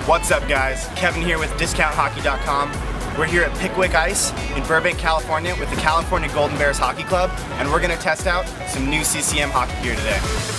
What's up, guys? Kevin here with DiscountHockey.com. We're here at Pickwick Ice in Burbank, California with the California Golden Bears Hockey Club, and we're going to test out some new CCM hockey gear today.